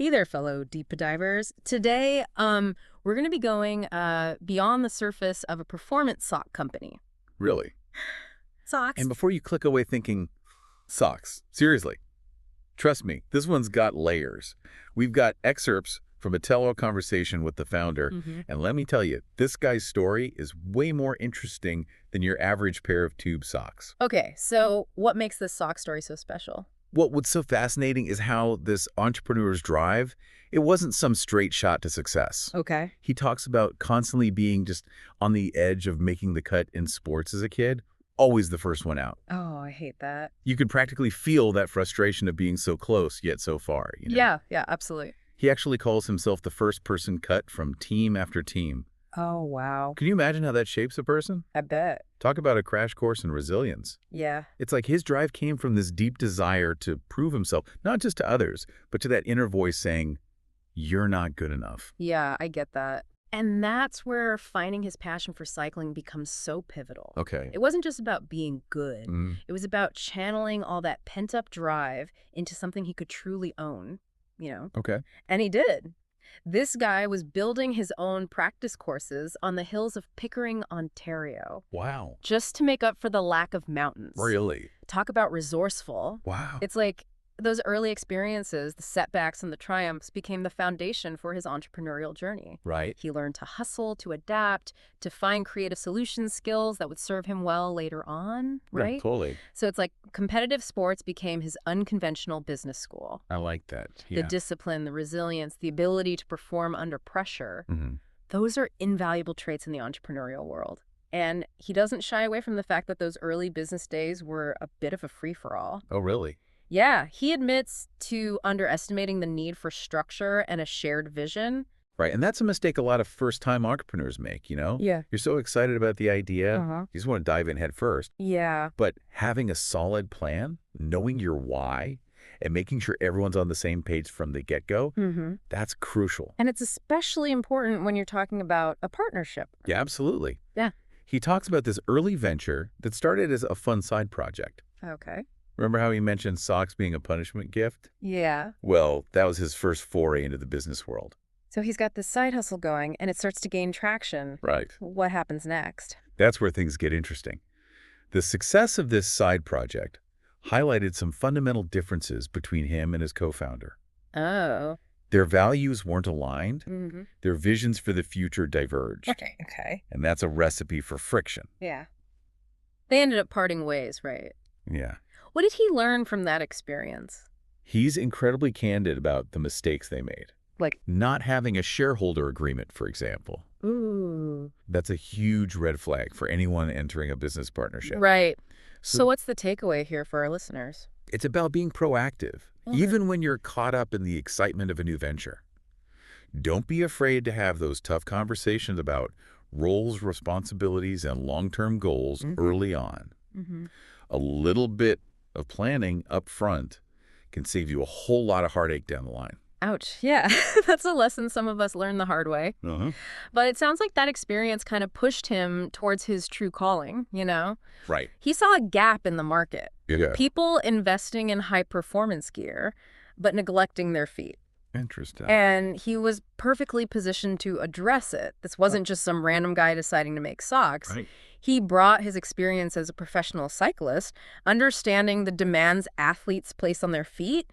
Hey there, fellow deep divers. Today, we're going to be going beyond the surface of a performance sock company. Really? Socks. And before you click away thinking, socks, seriously, trust me, this one's got layers. We've got excerpts from a tell-all conversation with the founder, and let me tell you, this guy's story is way more interesting than your average pair of tube socks. Okay, so what makes this sock story so special? What's so fascinating is how this entrepreneur's drive, it wasn't some straight shot to success. Okay. He talks about constantly being just on the edge of making the cut in sports as a kid, always the first one out. Oh, I hate that. You can practically feel that frustration of being so close yet so far. Yeah, absolutely. He actually calls himself the first person cut from team after team. Oh, wow. Can you imagine how that shapes a person? I bet. Talk about a crash course in resilience. Yeah. It's like his drive came from this deep desire to prove himself, not just to others, but to that inner voice saying, you're not good enough. Yeah, I get that. And that's where finding his passion for cycling becomes so pivotal. Okay. It wasn't just about being good. It was about channeling all that pent-up drive into something he could truly own, Okay. And he did. This guy was building his own practice courses on the hills of Pickering, Ontario. Wow. Just to make up for the lack of mountains. Really? Talk about resourceful. Wow. It's like those early experiences, the setbacks and the triumphs, became the foundation for his entrepreneurial journey. Right. He learned to hustle, to adapt, to find creative solution skills that would serve him well later on, right? Yeah, totally. So it's like competitive sports became his unconventional business school. I like that. The discipline, the resilience, the ability to perform under pressure, Mm-hmm. those are invaluable traits in the entrepreneurial world. And he doesn't shy away from the fact that those early business days were a bit of a free-for-all. Oh, really? Yeah, he admits to underestimating the need for structure and a shared vision. Right. And that's a mistake a lot of first-time entrepreneurs make, Yeah. You're so excited about the idea, Uh-huh. you just want to dive in head first. Yeah. But having a solid plan, knowing your why, and making sure everyone's on the same page from the get-go, that's crucial. And it's especially important when you're talking about a partnership. Yeah, absolutely. Yeah. He talks about this early venture that started as a fun side project. Okay. Remember how he mentioned socks being a punishment gift? Yeah. Well, that was his first foray into the business world. So he's got this side hustle going, and it starts to gain traction. Right. What happens next? That's where things get interesting. The success of this side project highlighted some fundamental differences between him and his co-founder. Oh. Their values weren't aligned. Mm-hmm. Their visions for the future diverged. Okay. And that's a recipe for friction. Yeah. They ended up parting ways, right? Yeah. What did he learn from that experience? He's incredibly candid about the mistakes they made. Like, Not having a shareholder agreement, for example. ooh. That's a huge red flag for anyone entering a business partnership. Right. So what's the takeaway here for our listeners? It's about being proactive, Okay. even when you're caught up in the excitement of a new venture. Don't be afraid to have those tough conversations about roles, responsibilities, and long-term goals early on. Mm-hmm. A little bit of planning up front can save you a whole lot of heartache down the line. Ouch. Yeah, that's a lesson some of us learn the hard way. But it sounds like that experience kind of pushed him towards his true calling, Right. He saw a gap in the market. Yeah. People investing in high-performance gear, but neglecting their feet. Interesting. And he was perfectly positioned to address it. This wasn't just some random guy deciding to make socks. Right. He brought his experience as a professional cyclist, understanding the demands athletes place on their feet.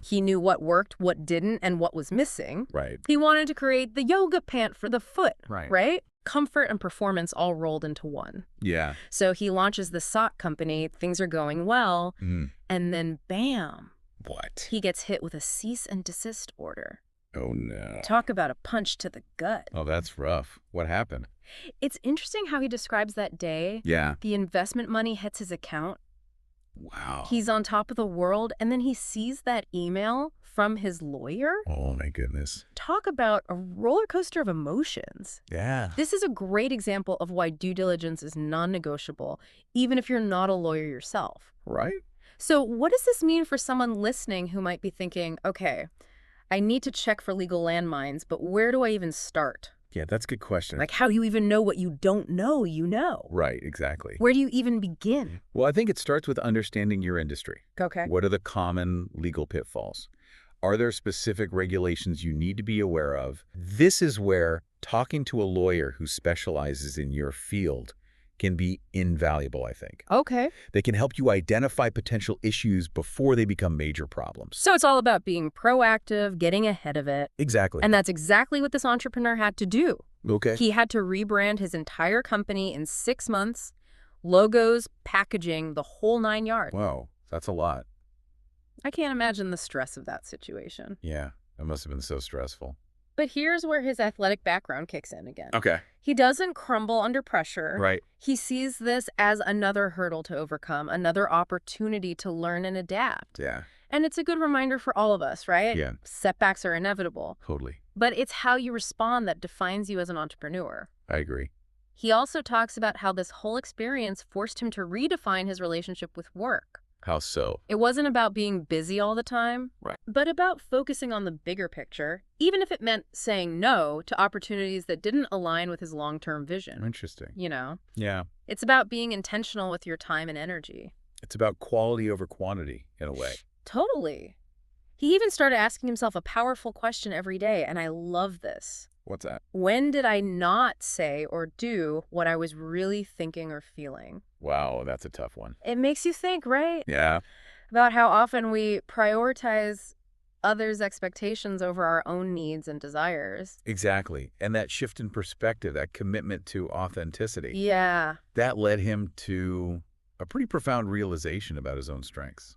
He knew what worked, what didn't, and what was missing. Right. He wanted to create the yoga pant for the foot, Right. right? Comfort and performance all rolled into one. Yeah. So he launches the sock company, things are going well, and then bam, What? he gets hit with a cease and desist order. Oh, no. Talk about a punch to the gut. Oh, that's rough. What happened? It's interesting how he describes that day. Yeah. The investment money hits his account. Wow. He's on top of the world, and then he sees that email from his lawyer. Oh, my goodness. Talk about a roller coaster of emotions. Yeah. This is a great example of why due diligence is non-negotiable, even if you're not a lawyer yourself. Right? So what does this mean for someone listening who might be thinking, okay, I need to check for legal landmines, but where do I even start? Yeah, that's a good question. Like, how do you even know what you don't know you know? Right, exactly. Where do you even begin? Well, I think it starts with understanding your industry. Okay. What are the common legal pitfalls? Are there specific regulations you need to be aware of? This is where talking to a lawyer who specializes in your field can be invaluable, I think. Okay. They can help you identify potential issues before they become major problems. So it's all about being proactive, getting ahead of it. Exactly. And that's exactly what this entrepreneur had to do. Okay. He had to rebrand his entire company in 6 months, logos, packaging, the whole 9 yards. Wow, that's a lot. I can't imagine the stress of that situation. Yeah, that must have been so stressful. But here's where his athletic background kicks in again. Okay. He doesn't crumble under pressure. Right. He sees this as another hurdle to overcome, another opportunity to learn and adapt. Yeah, And it's a good reminder for all of us, right? Yeah. Setbacks are inevitable. totally. But it's how you respond that defines you as an entrepreneur. I agree. He also talks about how this whole experience forced him to redefine his relationship with work. How so? It wasn't about being busy all the time, Right. but about focusing on the bigger picture, even if it meant saying no to opportunities that didn't align with his long-term vision. Interesting. You know, Yeah. it's about being intentional with your time and energy. It's about quality over quantity, in a way. Totally. He even started asking himself a powerful question every day, and I love this. What's that? When did I not say or do what I was really thinking or feeling? Wow, that's a tough one. It makes you think, right? Yeah. About how often we prioritize others' expectations over our own needs and desires. Exactly. And that shift in perspective, that commitment to authenticity, Yeah. that led him to a pretty profound realization about his own strengths.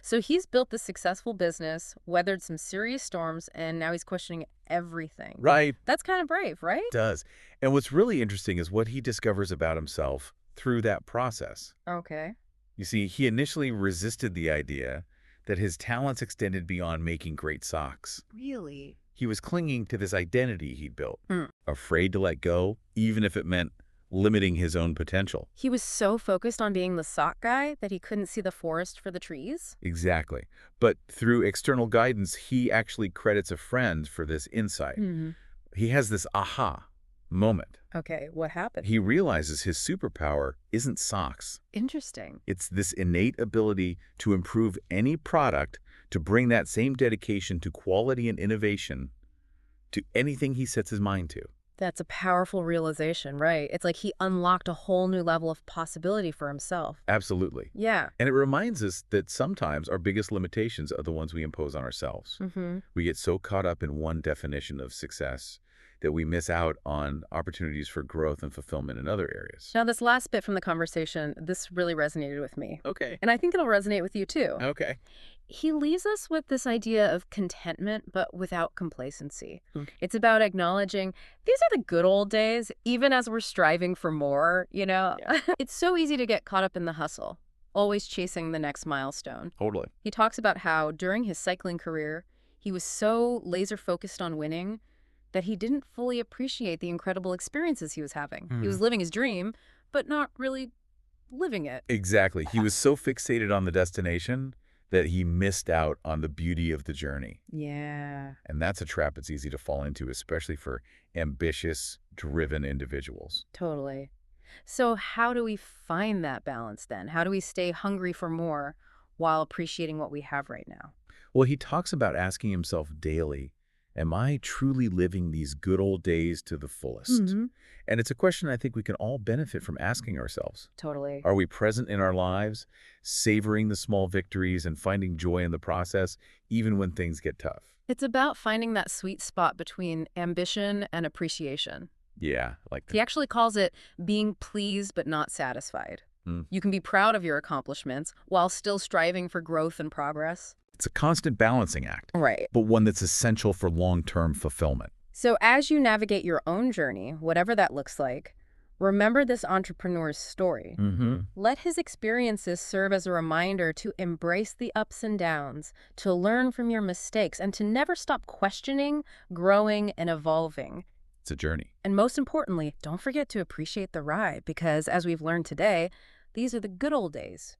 So he's built this successful business, weathered some serious storms, and now he's questioning everything. Right. That's kind of brave, right? It does. And what's really interesting is what he discovers about himself through that process. Okay. You see, he initially resisted the idea that his talents extended beyond making great socks. Really? He was clinging to this identity he'd built, Hmm. afraid to let go, even if it meant limiting his own potential. He was so focused on being the sock guy that he couldn't see the forest for the trees? Exactly. But through external guidance, he actually credits a friend for this insight. Mm-hmm. He has this aha moment. Okay, what happened? He realizes his superpower isn't socks. Interesting. It's this innate ability to improve any product, to bring that same dedication to quality and innovation to anything he sets his mind to. That's a powerful realization, right? It's like he unlocked a whole new level of possibility for himself. Absolutely. Yeah. And it reminds us that sometimes our biggest limitations are the ones we impose on ourselves. Mm-hmm. We get so caught up in one definition of success that we miss out on opportunities for growth and fulfillment in other areas. Now, this last bit from the conversation, this really resonated with me. Okay. And I think it'll resonate with you too. Okay. He leaves us with this idea of contentment, but without complacency. Okay. It's about acknowledging these are the good old days, even as we're striving for more, you know? Yeah. It's so easy to get caught up in the hustle, always chasing the next milestone. Totally. He talks about how during his cycling career, he was so laser focused on winning that he didn't fully appreciate the incredible experiences he was having. He was living his dream, but not really living it. Exactly. He was so fixated on the destination that he missed out on the beauty of the journey. Yeah. And that's a trap it's easy to fall into, especially for ambitious, driven individuals. Totally. So how do we find that balance then? How do we stay hungry for more while appreciating what we have right now? Well, he talks about asking himself daily, am I truly living these good old days to the fullest? Mm-hmm. And it's a question I think we can all benefit from asking ourselves. Totally. Are we present in our lives, savoring the small victories and finding joy in the process, even when things get tough? It's about finding that sweet spot between ambition and appreciation. Yeah, like He actually calls it being pleased but not satisfied. You can be proud of your accomplishments while still striving for growth and progress. it's a constant balancing act, Right. but one that's essential for long-term fulfillment. So as you navigate your own journey, whatever that looks like, remember this entrepreneur's story. Mm-hmm. Let his experiences serve as a reminder to embrace the ups and downs, to learn from your mistakes, and to never stop questioning, growing, and evolving. It's a journey. And most importantly, don't forget to appreciate the ride because, as we've learned today, these are the good old days.